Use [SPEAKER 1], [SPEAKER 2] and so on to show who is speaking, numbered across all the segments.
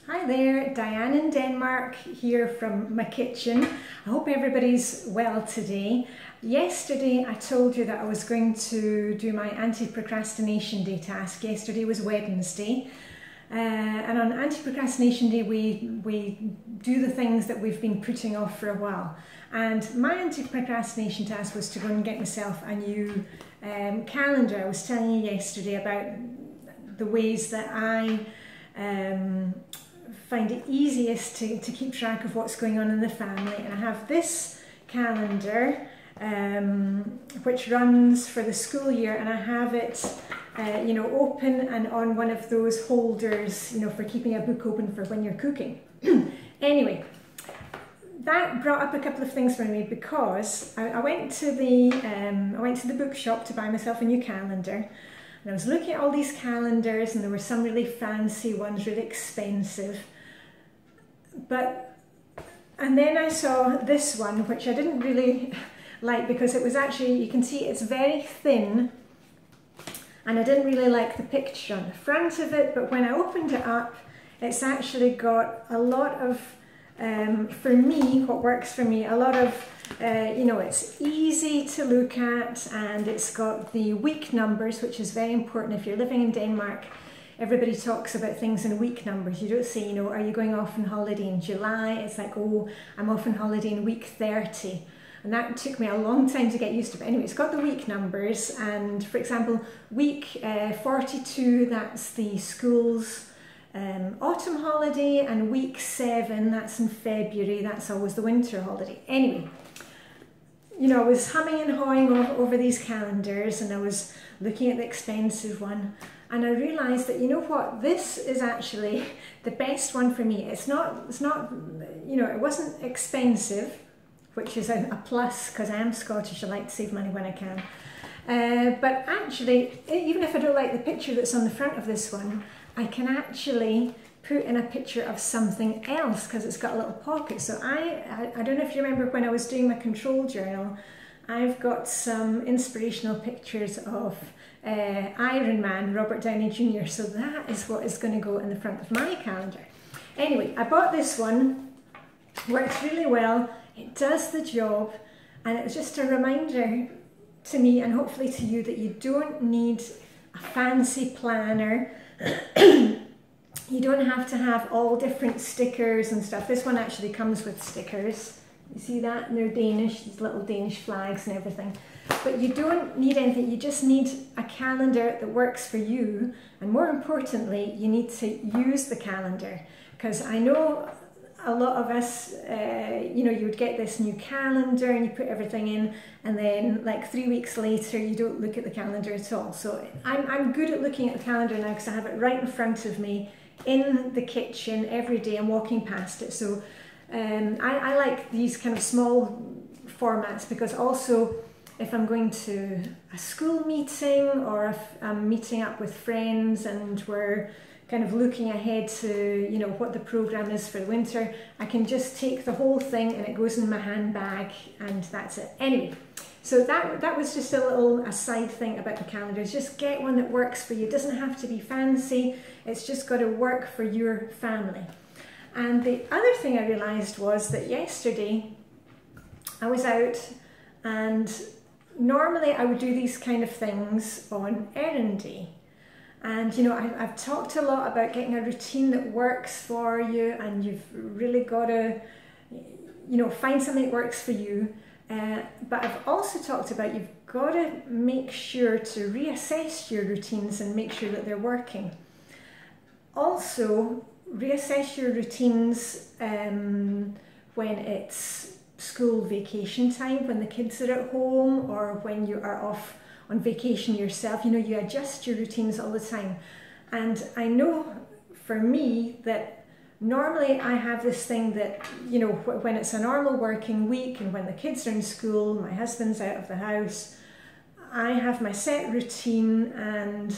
[SPEAKER 1] Hi there, Diane in Denmark here from my kitchen. I hope everybody's well today. Yesterday I told you that I was going to do my anti-procrastination day task. Yesterday was Wednesday. And on anti-procrastination day we do the things that we've been putting off for a while. And my anti-procrastination task was to go and get myself a new calendar. I was telling you yesterday about the ways that I find it easiest to keep track of what's going on in the family. And I have this calendar which runs for the school year, and I have it open and on one of those holders, for keeping a book open for when you're cooking. Anyway, that brought up a couple of things for me, because I went to the bookshop to buy myself a new calendar, and I was looking at all these calendars, and there were some really fancy ones, really expensive. And then I saw this one, which I didn't really like, because it was actually, you can see it's very thin, and I didn't really like the picture on the front of it, but when I opened it up, it's actually got a lot of, for me, what works for me, a lot of, it's easy to look at, and it's got the week numbers, which is very important. If you're living in Denmark, everybody talks about things in week numbers. You don't say, are you going off on holiday in July? It's like, oh, I'm off on holiday in week 30. And that took me a long time to get used to. But anyway, it's got the week numbers. And for example, week 42, that's the school's autumn holiday. And week 7, that's in February. That's always the winter holiday. Anyway, I was humming and hawing over these calendars, and I was looking at the expensive one. And I realised that, this is actually the best one for me. It's not, it wasn't expensive, which is a plus, because I am Scottish. I like to save money when I can. But actually, even if I don't like the picture that's on the front of this one, I can actually put in a picture of something else, because it's got a little pocket. So I don't know if you remember when I was doing my control journal, I've got some inspirational pictures of Iron Man, Robert Downey Jr. So that is what is going to go in the front of my calendar. Anyway, I bought this one. Works really well. It does the job, and it was just a reminder to me, and hopefully to you, that you don't need a fancy planner. You don't have to have all different stickers and stuff. This one actually comes with stickers. You see that? And they're Danish, these little Danish flags and everything. But you don't need anything. You just need a calendar that works for you. And more importantly, you need to use the calendar. Because I know a lot of us, you would get this new calendar and you put everything in, and then like 3 weeks later you don't look at the calendar at all. So I'm good at looking at the calendar now, because I have it right in front of me in the kitchen every day. I'm walking past it. So I like these kind of small formats, because also if I'm going to a school meeting, or if I'm meeting up with friends and we're kind of looking ahead to, what the program is for the winter, I can just take the whole thing and it goes in my handbag, and that's it. Anyway, so that was just a little aside thing about the calendars. Just get one that works for you. It doesn't have to be fancy. It's just got to work for your family. And the other thing I realised was that yesterday I was out, and normally I would do these kind of things on errand day. And I've talked a lot about getting a routine that works for you, and you've really got to, find something that works for you. But I've also talked about you've got to make sure to reassess your routines and make sure that they're working. Also, reassess your routines when it's school vacation time, when the kids are at home, or when you are off on vacation yourself. You adjust your routines all the time. And I know for me that normally I have this thing that, when it's a normal working week and when the kids are in school, my husband's out of the house, I have my set routine, and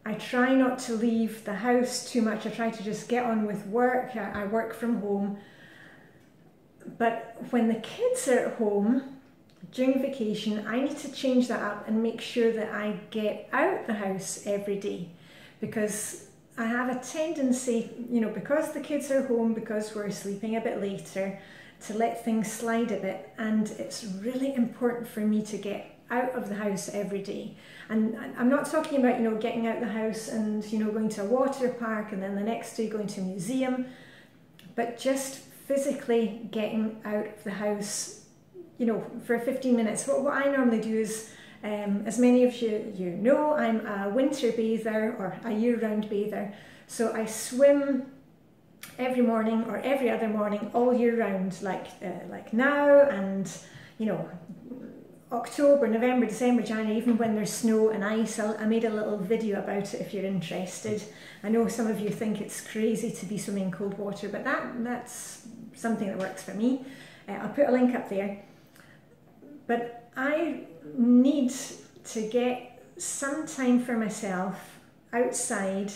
[SPEAKER 1] I try not to leave the house too much. I try to just get on with work. I work from home. But when the kids are at home during vacation, I need to change that up and make sure that I get out the house every day, because I have a tendency, you know, because the kids are home, because we're sleeping a bit later, to let things slide a bit, and it's really important for me to get out of the house every day. And I'm not talking about, you know, getting out the house and, you know, going to a water park and then the next day going to a museum, but just physically getting out of the house, you know, for 15 minutes. What I normally do is, as many of you know, I'm a winter bather or a year-round bather, so I swim every morning or every other morning all year round, like now, and you know, October, November, December, January, even when there's snow and ice. I made a little video about it if you're interested. I know some of you think it's crazy to be swimming in cold water, but that's something that works for me. I'll put a link up there. But I need to get some time for myself outside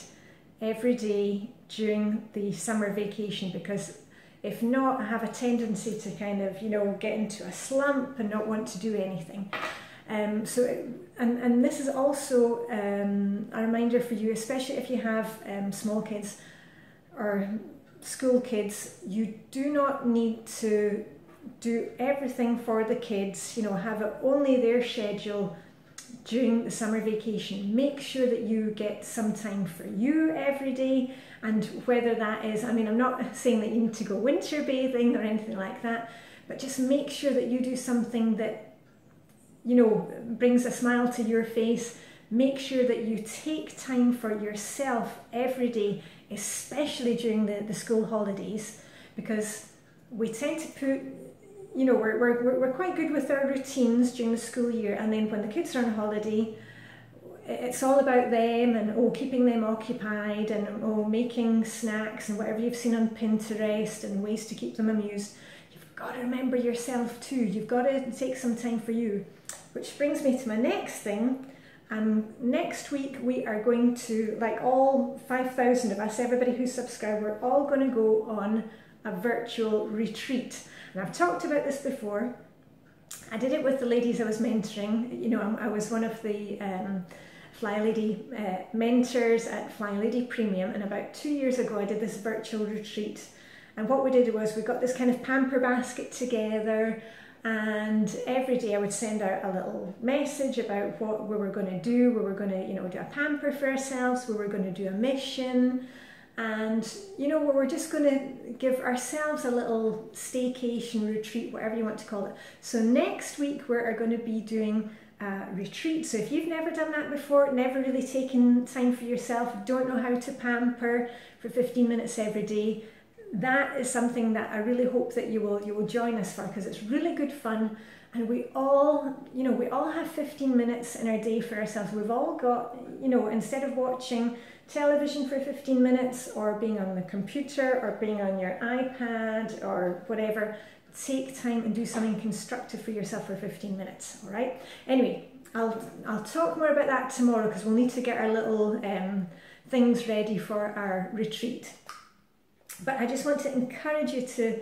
[SPEAKER 1] every day during the summer vacation, because if not, I have a tendency to kind of, you know, get into a slump and not want to do anything. And this is also a reminder for you, especially if you have small kids or school kids. You do not need to do everything for the kids, you know, have it only their schedule during the summer vacation. Make sure that you get some time for you every day, and whether that is, I mean, I'm not saying that you need to go winter bathing or anything like that, but just make sure that you do something that, you know, brings a smile to your face. Make sure that you take time for yourself every day, especially during the school holidays, because we tend to put, you know, we're quite good with our routines during the school year, and then when the kids are on holiday, it's all about them and keeping them occupied and making snacks and whatever you've seen on Pinterest and ways to keep them amused. You've got to remember yourself too. You've got to take some time for you. Which brings me to my next thing. Next week we are going to, like all 5,000 of us, everybody who's subscribed, we're all going to go on a virtual retreat. And I've talked about this before. I did it with the ladies I was mentoring. You know, I was one of the Flylady mentors at Flylady Premium, and about 2 years ago I did this virtual retreat. And what we did was we got this kind of pamper basket together, and every day I would send out a little message about what we were going to do. We were going to, you know, do a pamper for ourselves. We were going to do a mission. And, you know, we're just going to give ourselves a little staycation retreat, whatever you want to call it. So next week we're going to be doing a retreat. So if you've never done that before, never really taken time for yourself, don't know how to pamper for 15 minutes every day, that is something that I really hope that you will join us for, because it's really good fun. And we all, you know, we all have 15 minutes in our day for ourselves. We've all got, you know, instead of watching television for 15 minutes or being on the computer or being on your iPad or whatever, take time and do something constructive for yourself for 15 minutes, all right? Anyway, I'll talk more about that tomorrow, because we'll need to get our little things ready for our retreat. But I just want to encourage you to,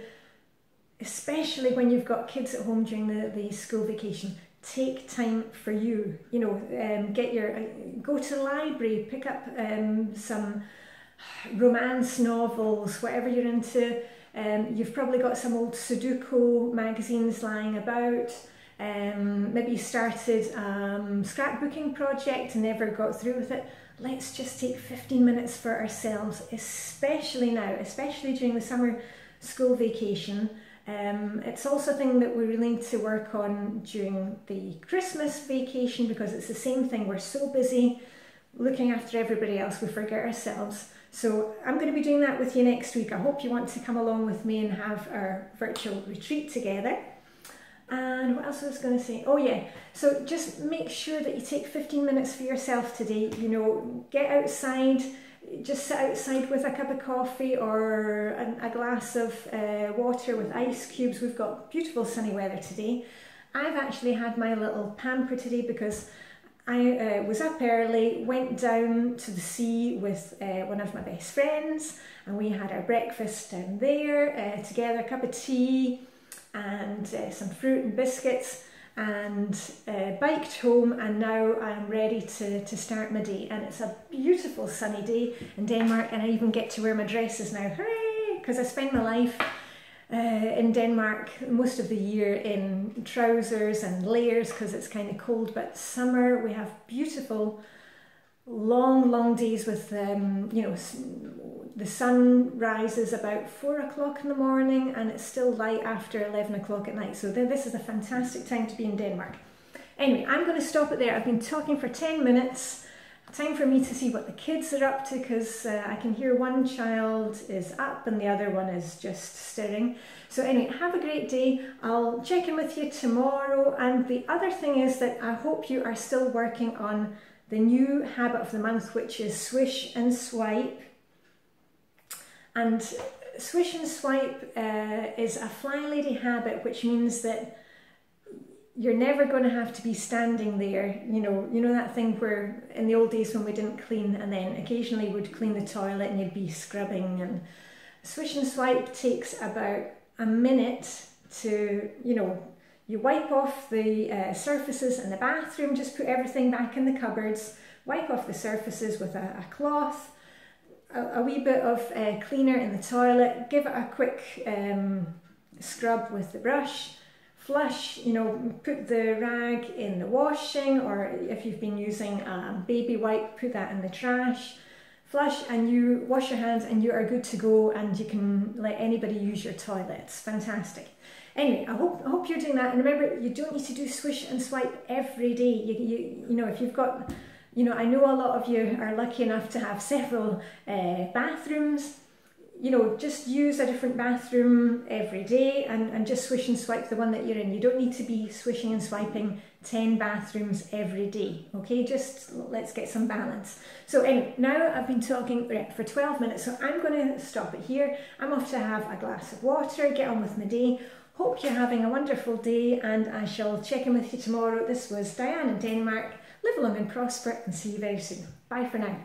[SPEAKER 1] especially when you've got kids at home during the school vacation, take time for you. You know, go to the library, pick up some romance novels, whatever you're into. You've probably got some old Sudoku magazines lying about. Maybe you started scrapbooking project and never got through with it. Let's just take 15 minutes for ourselves, especially now, especially during the summer school vacation. It's also a thing that we really need to work on during the Christmas vacation, because it's the same thing. We're so busy looking after everybody else, we forget ourselves. So I'm going to be doing that with you next week. I hope you want to come along with me and have our virtual retreat together. And what else was I going to say? Oh yeah, so just make sure that you take 15 minutes for yourself today. You know, get outside, just sit outside with a cup of coffee or a glass of water with ice cubes. We've got beautiful sunny weather today. I've actually had my little pamper today because I was up early, went down to the sea with one of my best friends, and we had our breakfast down there together, a cup of tea and some fruit and biscuits. and biked home, and now I'm ready to start my day. And it's a beautiful sunny day in Denmark, and I even get to wear my dresses now. Hooray! Because I spend my life in Denmark most of the year in trousers and layers because it's kind of cold, but summer we have beautiful long days with you know, the sun rises about 4 o'clock in the morning and it's still light after 11 o'clock at night. So this is a fantastic time to be in Denmark. Anyway, I'm going to stop it there. I've been talking for 10 minutes. Time for me to see what the kids are up to, because I can hear one child is up and the other one is just stirring. So anyway, have a great day. I'll check in with you tomorrow. And the other thing is that I hope you are still working on the new habit of the month, which is swish and swipe. And swish and swipe is a Flylady habit, which means that you're never going to have to be standing there. You know that thing where in the old days when we didn't clean and then occasionally would clean the toilet and you'd be scrubbing. And swish and swipe takes about a minute to, you wipe off the surfaces in the bathroom, just put everything back in the cupboards, wipe off the surfaces with a cloth, a wee bit of cleaner in the toilet, give it a quick scrub with the brush, flush, put the rag in the washing, or if you've been using a baby wipe, put that in the trash, flush, and you wash your hands and you are good to go, and you can let anybody use your toilet. It's fantastic. Anyway, I hope you're doing that, and remember, you don't need to do swish and swipe every day. If you've got, I know a lot of you are lucky enough to have several bathrooms. Just use a different bathroom every day and just swish and swipe the one that you're in. You don't need to be swishing and swiping 10 bathrooms every day, okay? Just let's get some balance. So anyway, now I've been talking for 12 minutes, so I'm going to stop it here. I'm off to have a glass of water, get on with my day. Hope you're having a wonderful day, and I shall check in with you tomorrow. This was Diane in Denmark. Live long and prosper, and see you very soon. Bye for now.